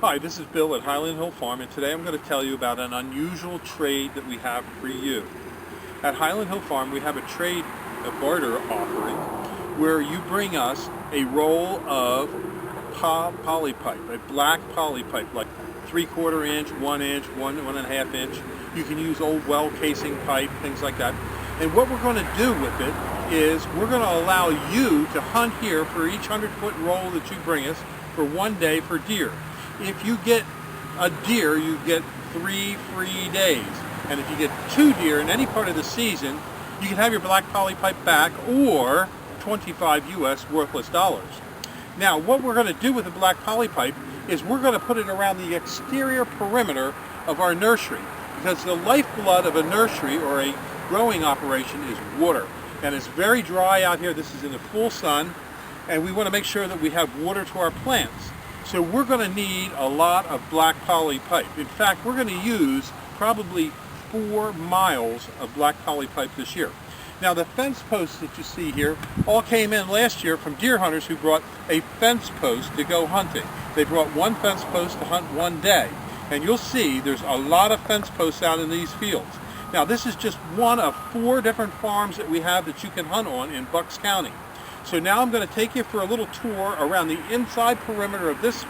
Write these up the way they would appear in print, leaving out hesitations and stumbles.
Hi, this is Bill at Highland Hill Farm, and today I'm going to tell you about an unusual trade that we have for you. At Highland Hill Farm, we have a trade, a barter offering, where you bring us a roll of poly pipe, a black poly pipe, like 3/4 inch, 1 inch, 1.5 inch. You can use old well casing pipe, things like that. And what we're going to do with it is we're going to allow you to hunt here for each 100-foot roll that you bring us for 1 day for deer. If you get a deer, you get 3 free days. And if you get 2 deer in any part of the season, you can have your black poly pipe back or 25 US worthless dollars. Now, what we're going to do with the black poly pipe is we're going to put it around the exterior perimeter of our nursery, because the lifeblood of a nursery or a growing operation is water. And it's very dry out here. This is in the full sun, and we want to make sure that we have water to our plants. So we're going to need a lot of black poly pipe. In fact, we're going to use probably 4 miles of black poly pipe this year. Now, the fence posts that you see here all came in last year from deer hunters who brought a fence post to go hunting. They brought 1 fence post to hunt 1 day. And you'll see there's a lot of fence posts out in these fields. Now, this is just one of 4 different farms that we have that you can hunt on in Bucks County. So now I'm going to take you for a little tour around the inside perimeter of this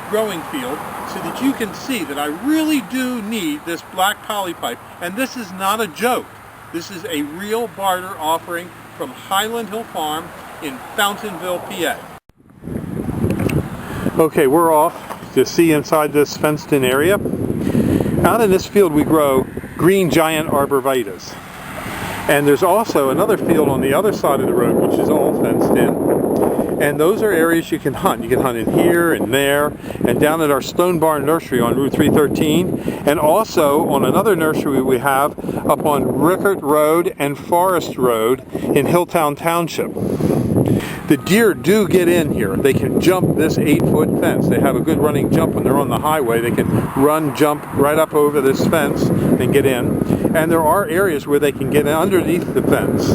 growing field so that you can see that I really do need this black poly pipe. And this is not a joke. This is a real barter offering from Highland Hill Farm in Fountainville, PA. Okay, we're off to see inside this fenced-in area. Out in this field we grow green giant arborvitaes. And there's also another field on the other side of the road which is all fenced in. And those are areas you can hunt. You can hunt in here and there, and down at our Stone Barn Nursery on Route 313, and also on another nursery we have up on Rickert Road and Forest Road in Hilltown Township. The deer do get in here. They can jump this 8-foot fence. They have a good running jump when they're on the highway. They can run, jump right up over this fence and get in. And there are areas where they can get underneath the fence.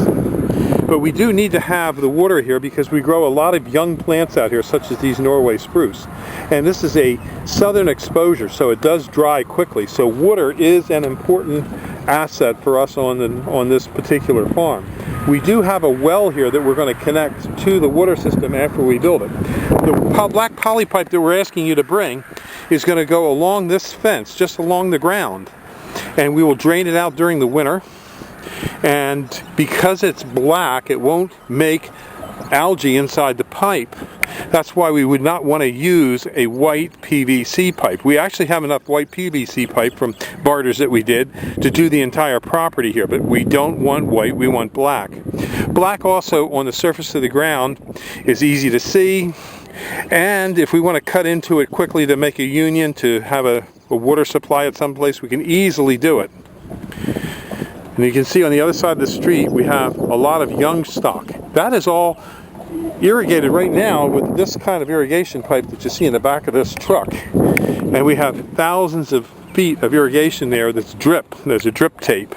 But we do need to have the water here because we grow a lot of young plants out here, such as these Norway spruce. And this is a southern exposure, so it does dry quickly. So water is an important asset for us on this particular farm. We do have a well here that we're going to connect to the water system after we build it. The black poly pipe that we're asking you to bring is going to go along this fence, just along the ground. And we will drain it out during the winter. And because it's black, it won't make algae inside the pipe. That's why we would not want to use a white PVC pipe. We actually have enough white PVC pipe from barters that we did to do the entire property here, but we don't want white, we want black. Black also on the surface of the ground is easy to see, and if we want to cut into it quickly to make a union to have a water supply at some place, we can easily do it. And you can see on the other side of the street we have a lot of young stock. That is all irrigated right now with this kind of irrigation pipe that you see in the back of this truck. And we have thousands of feet of irrigation there that's drip. There's a drip tape.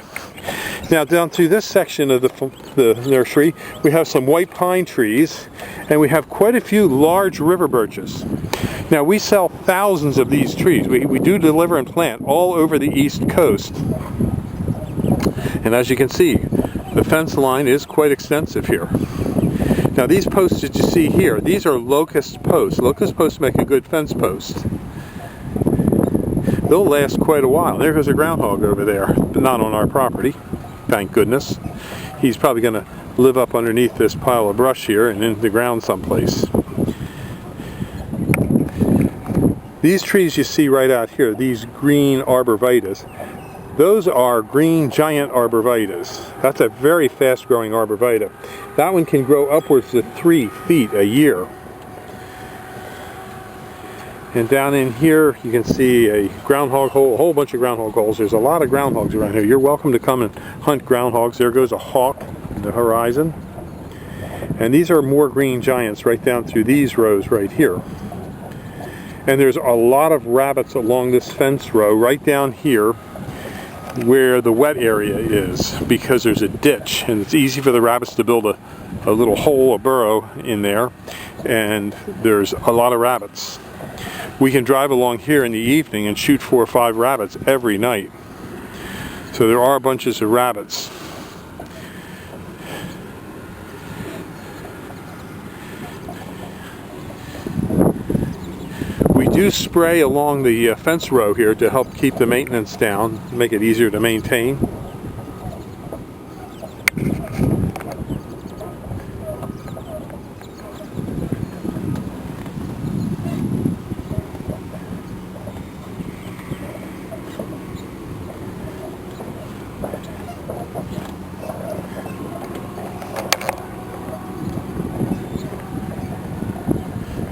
Now down through this section of the nursery we have some white pine trees, and we have quite a few large river birches. Now we sell thousands of these trees. We do deliver and plant all over the East Coast. And as you can see, the fence line is quite extensive here. Now these posts that you see here, these are locust posts. Locust posts make a good fence post. They'll last quite a while. There goes a groundhog over there, but not on our property, thank goodness. He's probably going to live up underneath this pile of brush here and in the ground someplace. These trees you see right out here, these green arborvitaes, those are green giant arborvitaes. That's a very fast growing arborvitae. That one can grow upwards of 3 feet a year. And down in here you can see a groundhog hole, a whole bunch of groundhog holes. There's a lot of groundhogs around here. You're welcome to come and hunt groundhogs. There goes a hawk in the horizon. And these are more green giants right down through these rows right here. And there's a lot of rabbits along this fence row right down here where the wet area is, because there's a ditch and it's easy for the rabbits to build a little hole, a burrow in there, and there's a lot of rabbits. We can drive along here in the evening and shoot 4 or 5 rabbits every night. So there are bunches of rabbits. We do spray along the fence row here to help keep the maintenance down, make it easier to maintain.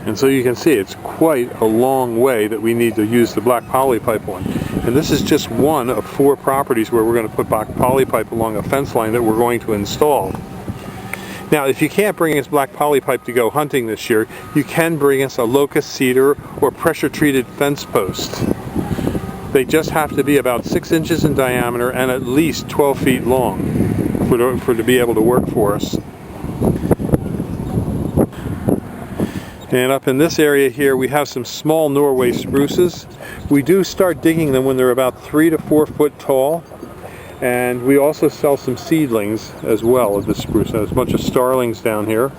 And so you can see it's quite a long way that we need to use the black poly pipe on. And this is just one of 4 properties where we're going to put black poly pipe along a fence line that we're going to install. Now, if you can't bring us black poly pipe to go hunting this year, you can bring us a locust cedar or pressure treated fence post. They just have to be about 6 inches in diameter and at least 12 feet long to be able to work for us. And up in this area here we have some small Norway spruces. We do start digging them when they're about 3 to 4 foot tall. And we also sell some seedlings as well of the spruce. There's a bunch of starlings down here.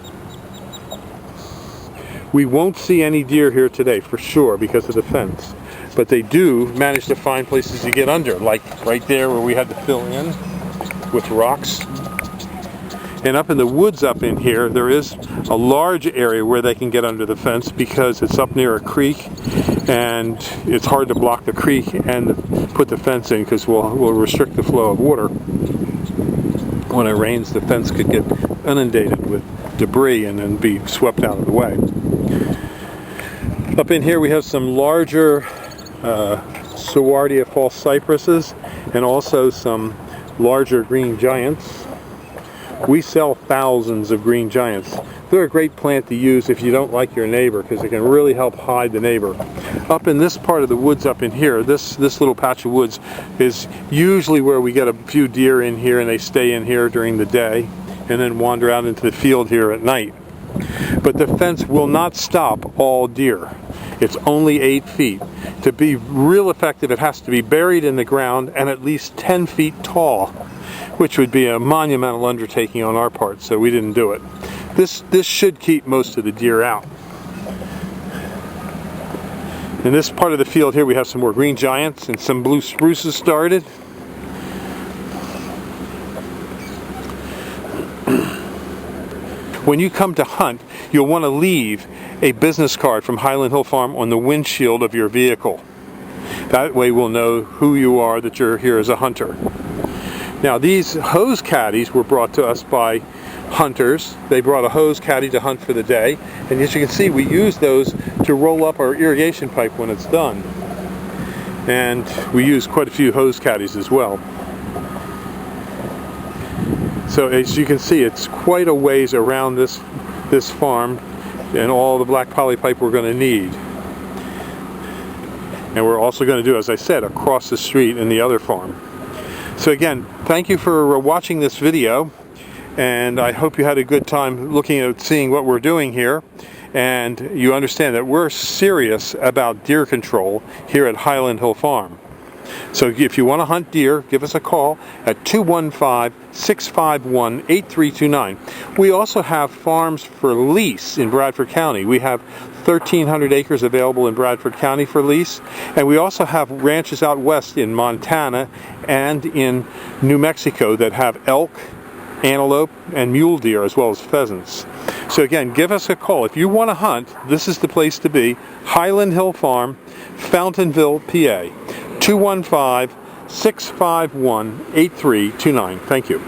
We won't see any deer here today for sure because of the fence. But they do manage to find places to get under, like right there where we had to fill in with rocks. And up in the woods up in here, there is a large area where they can get under the fence because it's up near a creek and it's hard to block the creek and put the fence in because we'll restrict the flow of water. When it rains, the fence could get inundated with debris and then be swept out of the way. Up in here we have some larger Sowardia false cypresses and also some larger green giants. We sell thousands of green giants. They're a great plant to use if you don't like your neighbor because it can really help hide the neighbor. Up in this part of the woods up in here, this little patch of woods is usually where we get a few deer in here and they stay in here during the day and then wander out into the field here at night. But the fence will not stop all deer. It's only 8 feet. To be real effective, it has to be buried in the ground and at least 10 feet tall, which would be a monumental undertaking on our part, so we didn't do it. This should keep most of the deer out. In this part of the field here we have some more green giants and some blue spruces started. When you come to hunt, you'll want to leave a business card from Highland Hill Farm on the windshield of your vehicle. That way we'll know who you are, that you're here as a hunter. Now these hose caddies were brought to us by hunters. They brought a hose caddy to hunt for the day, and as you can see we use those to roll up our irrigation pipe when it's done. And we use quite a few hose caddies as well. So as you can see, it's quite a ways around this farm and all the black poly pipe we're going to need. And we're also going to do, as I said, across the street in the other farm. So again, thank you for watching this video, and I hope you had a good time looking at seeing what we're doing here, and you understand that we're serious about deer control here at Highland Hill Farm. So if you want to hunt deer, give us a call at 215-651-8329. We also have farms for lease in Bradford County. We have 1,300 acres available in Bradford County for lease, and we also have ranches out west in Montana and in New Mexico that have elk, antelope, and mule deer as well as pheasants. So again, give us a call. If you want to hunt, this is the place to be. Highland Hill Farm, Fountainville, PA. 215-651-8329. Thank you.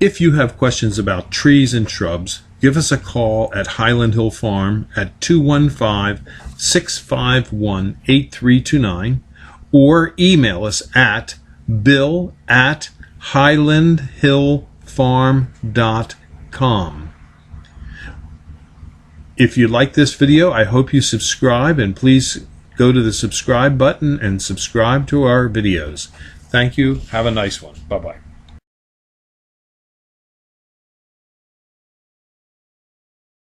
If you have questions about trees and shrubs, give us a call at Highland Hill Farm at 215-651-8329 or email us at bill@highlandhillfarm.com. If you like this video, I hope you subscribe, and please go to the subscribe button and subscribe to our videos. Thank you. Have a nice one. Bye-bye.